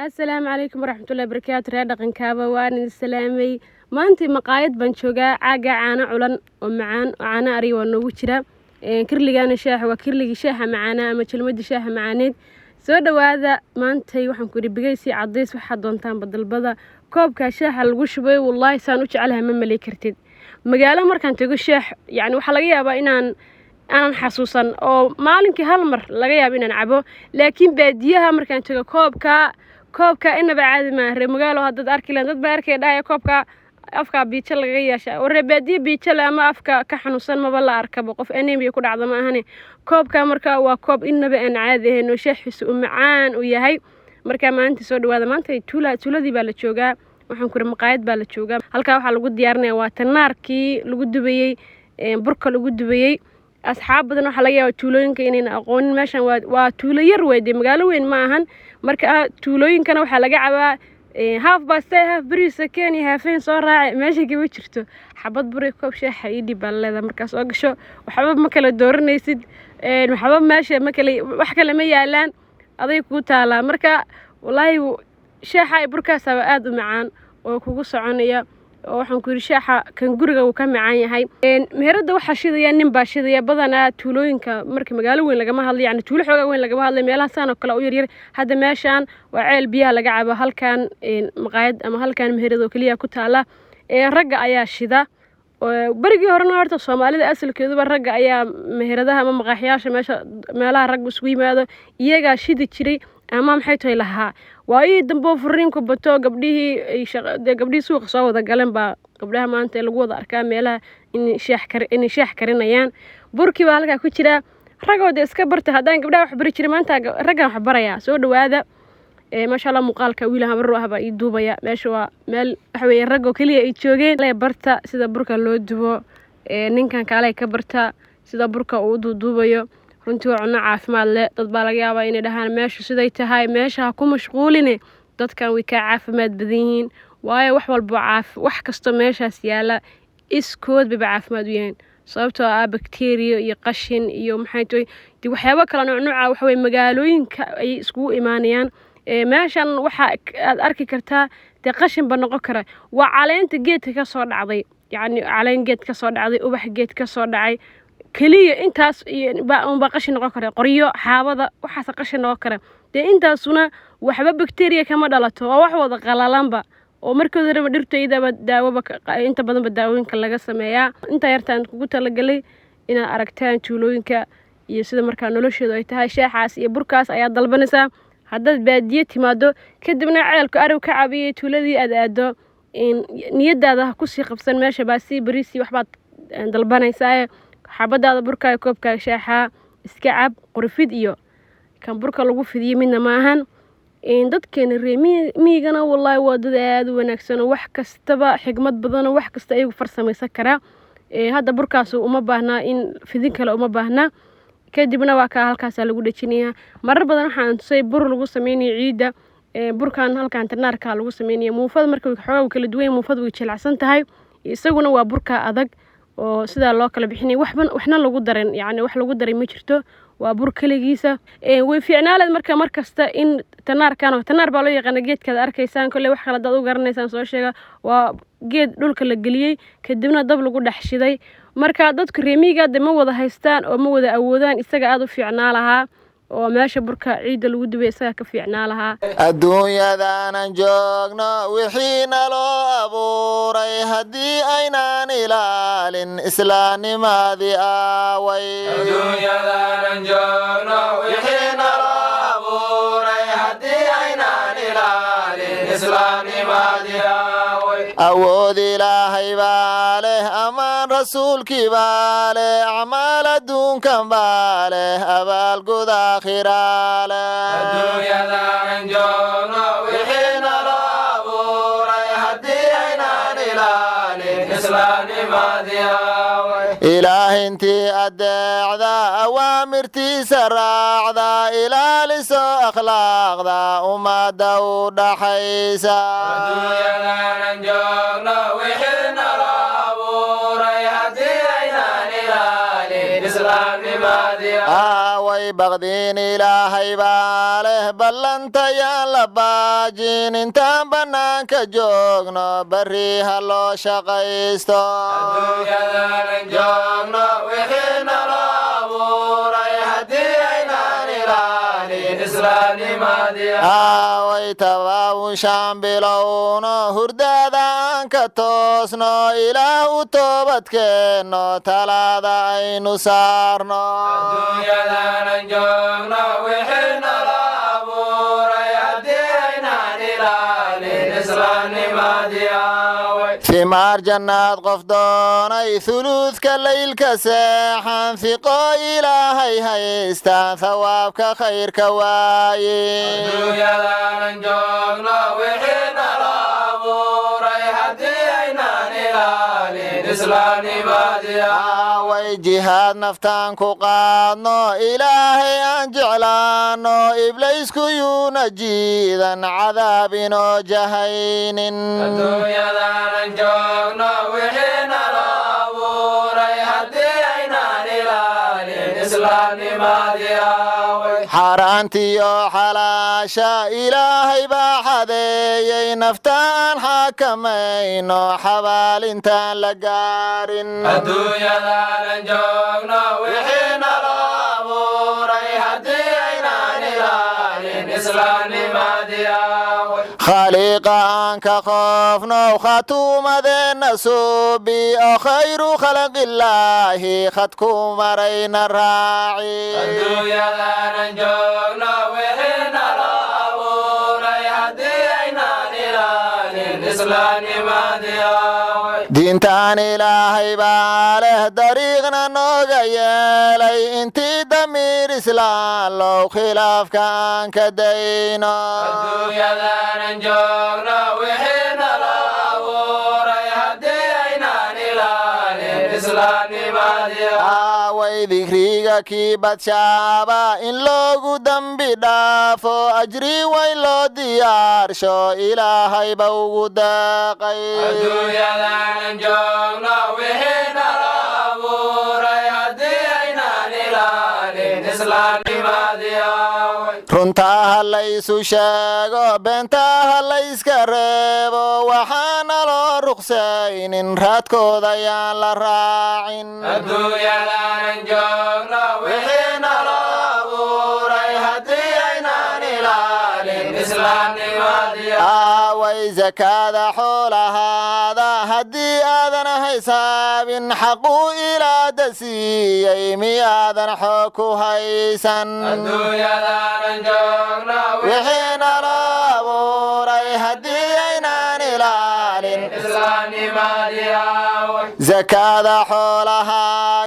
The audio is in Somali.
السلام عليكم ورحمة الله وبركاته. رياض دقن كابا وان السلامي maanta maqaayad baan joogaa caaga caano culan oo macaan oo caano ari waa noogu jira kirligaana shaaha waa kirligi shaaha macaana ama jalmada shaaha macaaneed soo dhawaada maanta waxaan ku ribigaysi cadays waxa doontaan badalbada koobka shaaha lagu shubay wallahi saan u jecelahay ma mali kartid magaalo markaan tago shaah yani waxa laga yaabaa inaan xasuusan oo maalinkii hal mar laga yaabo inaan cabo laakiin baadiyaha markaan tago koobka inaba caadi ma aha magaalo hadda arki laan dad baa arkay dhaaya koobka afka biica laga yeesha warbaadiye biica ama afka ka xanuunsan ma la arkabo qof anemia ku dhacdo ma ahane koobka marka waa koob inaba aan caadi ahayn oo shaaxiisu macaan u yahay marka maanta soo dhawaada maanta tuuladii baa la joogaa waxaan ku maqaayad baa la joogaa halka waxa lagu diyaarinayaa waa tanaarkii lagu dubayay burka lagu dubayay asxaab badan waxa laga yaabaa tuulooyinka inayna aqoonin meeshan waa tuulo yar weeyde magaalo weyn ma ahan marka tuulooyinkana waxa laga cabaa half past half bariis Kenya haafeen soo raacay meesha gaba jirto xabad bari koob shaaha ii dhib leedahay markaas oo gasho waxba ma kala dooranaysid waxba meesha ma kala wax kale ma yaalaan aday ku taala marka wallahi shaaha burkaas aad u macaan oo kugu soconaya oo waxaan ku shaaha kan guriga uu ka macaan yahay meherada waxa shidaya nin baa shidaya badana tuulooyinka marka magaalo weyn laga ma hadlo yani tuulo xooga weyn laga hadlo meelaha saan oo kale u yar hadda meeshan waa ceel biyaha laga cabo halkan maqaayad ama halkan meherada oo kaliya ku taala ragga ayaa shida barigii horena horta Soomaalida asalkeeduba ragga ayaa meheradaha ama maqaaxiyaasha meelaha raggu isku yimaado iyaga shidi jiray ama maxay tahay lahaa waayay dambo furiinku bato gabdhii suuqa soo wada galeen baa gabdhaha maanta lagu wada arkaa meelaha in shaah karinayaan burkii baa halka ku jira ragooda iska barta hadaan gabdhaha wax bari jiray maanta raggan wax baraya soo dhawaada masha Allah muuqaalka wiilaha baro ahba ii duubaya meesha waa meel wax weey ragoo kaliya ay joogeen la barta sida burka loo dubo ninkan kale ka barta sida burka uu duubayo runtii waa cunno caafimaad leh dad baa laga yaabaa inay dhahaan meesha siday tahay meesha ku mashquuline dadkan way ka caafimaad badan yihiin waayo wax walba wax kasto meeshaas yaala iskood bay caafimaad u yihiin sababtoo ah bacteria iyo qashin iyo maxay tahay waxyaabo kale nooc wax way magaalooyinka ay isku imaanayaan meeshan waxa aad arki kartaa qashin ba noqon kara waa caleenta geedka ka soo dhacday yani caleen geed ka soo dhacday ubax geed ka soo dhacay kaliya intaas ba qashin noqon kara qoriyo xaabada waxaas qashin noqon kara intaasuna waxba bacteria kama dhalato waa wax wada qalalanba oo markooda raba dhirtayda daawaba inta badan daawooyinka laga sameeyaa inta yartaan kugu talagalay ina aragtaan tuulooyinka iyo sida marka noloshooda ay tahay shaaxaas iyo burkaas ayaa dalbanaysa haddaad baadiye timaado kadibna ceelka ariw ka cabiyay tuuladii aado niyadaada ku sii qabsan meesha baa si bariisi waxbaad dalbanaysaa xabadaada burka koobka shaaha iska cab qorfid iyo kan burka lagu fidiyo midna ma ahan dadkeena reemigana wallahi waa dad aad u wanaagsan wax kastaba xigmad badan wax kasta ay farsamaysan kara hadda burkaas uma baahna in fidin kale uma baahna kadibna waa ka halkaas lagu dhajinayaa marar badan waxaan tusay bur lagu sameeyay ciida burkan halkan tanaarka lagu sameeyay muufad markay xoog kala duwan muufad way jilacsan tahay isaguna waa burka adag oo sida loo kala bixinay waxna lagu darin yani wax lagu daray ma jirto waa bur kaligiisa way fiicnaaleed mar kasta in tanaar baa loo yaqaan geedka arkaysaan kale wax kala dad u garanaysaan soo sheega waa geed dhulka la galiyay kadibna dab lagu dhaxshiday marka dadku reemiga ma wada haystaan oo ma wada awoodaan isaga aad u fiicnaa lahaa oo meesha burka ciida lagu dubay isaga ka fiicnaa lahaa adduunyadaanan joogno wixiina loo abuuray haddii aynaan ilaalin islaamnimadii aaway adduunyadaanan joogno wixiina loo abuuray haddii aynaan ilaalin islaamnimadii aaway awood ilaahay baa leh amaan rasuulkii baa leh acmaal adduunkan baa leh abaalgud aakhira leh adduunyadaanan joogno wixiina loo abuuray haddii aynaan ilaalin islaamnimadii aaway ilaahintii adeecda awaamirtiisa raacda ilaaliso akhlaaqda ummadda u dhaxaysa adduunyadaanan joogno wixiina loo abuuray haddii aynaan ilaalin islaamnimadii aaway baqdiin ilaahay baa leh ballantayaan la baajin intaan bannaanka joogno barri ha loo shaqaysto adduunyadaanan joogno wixii naloo abuuray haddii aynaan ilaalin islaamnimadii aaway tabaabushaan bilowno hurdadaan ka toosno ilaah u toobadkeenno talaada aynu saarno adduunyadaanan joogno wixii naloo abuuray haddii aynaan ilaalin islaamnimadii aaway fimaar jannaad qof doonay thuluudka laylka seexan fiqo ilaahay haystaan thawaabka khayrka waaye adduunyadaanan joogno wixii naloo abuuray haddii aynaan ilaalin islaamnimadii aaway jihaad naftaan ku qaadno ilaahay aan jeclaano iblaysku yuuna jiidan cadaab inoo jahaynin adduunyadaanan joogno wixii naloo abuuray haddii aynaan ilaalin islaamnimadii aaway xaaraantiyo xalaasha ilaahay baa xadeeyey naftaan xakamayno xabaalintaan la gaarin adduunyadaanan joogno wixii naloo abuuray haddii aynaan ilaalin islaamnimadii aaway khaliiqa aan ka qoofno khatuumadeenna suubi oo khayru khalqillaahi khadku marayna raaci adduunyadaanan joogno wixii naloo abuuray haddii aynaan ilaalin islaamnimadii aaway diintaan ilaahay baa leh dariiqna nooga yeelay intii damiir islaan low khilaafka aan ka dayno adduunyadaanan joogno wixii naloo abuuray haddii aynaan ilaalin islaamnimadii aaway dikriga kii badshaaba in loogu dambi dhaafo ajri wayn loo diyaarsho ilaahay ba ugu deeqay adduunyadaanan joogno wixii naloo abuuray haddii aynaan ilaalin islaamnimadii aaway runtaa ha laysu sheego beentaa ha layska reebo waxaana loo ruqsaynin raadkooda yaan la raacin adduunyadaanan joogno wixii naloo abuuray haddii aynaan ilaalin islaamnimadii aaway zakaada xoolahaada haddii aadan hisaabin xaquu ilaada siiyey miyaadan xoog ku haysan adduunyadaanan joogno wixii naloo abuuray haddii aynaan ilaalin islaamnimadii aaway zakaada xoolaha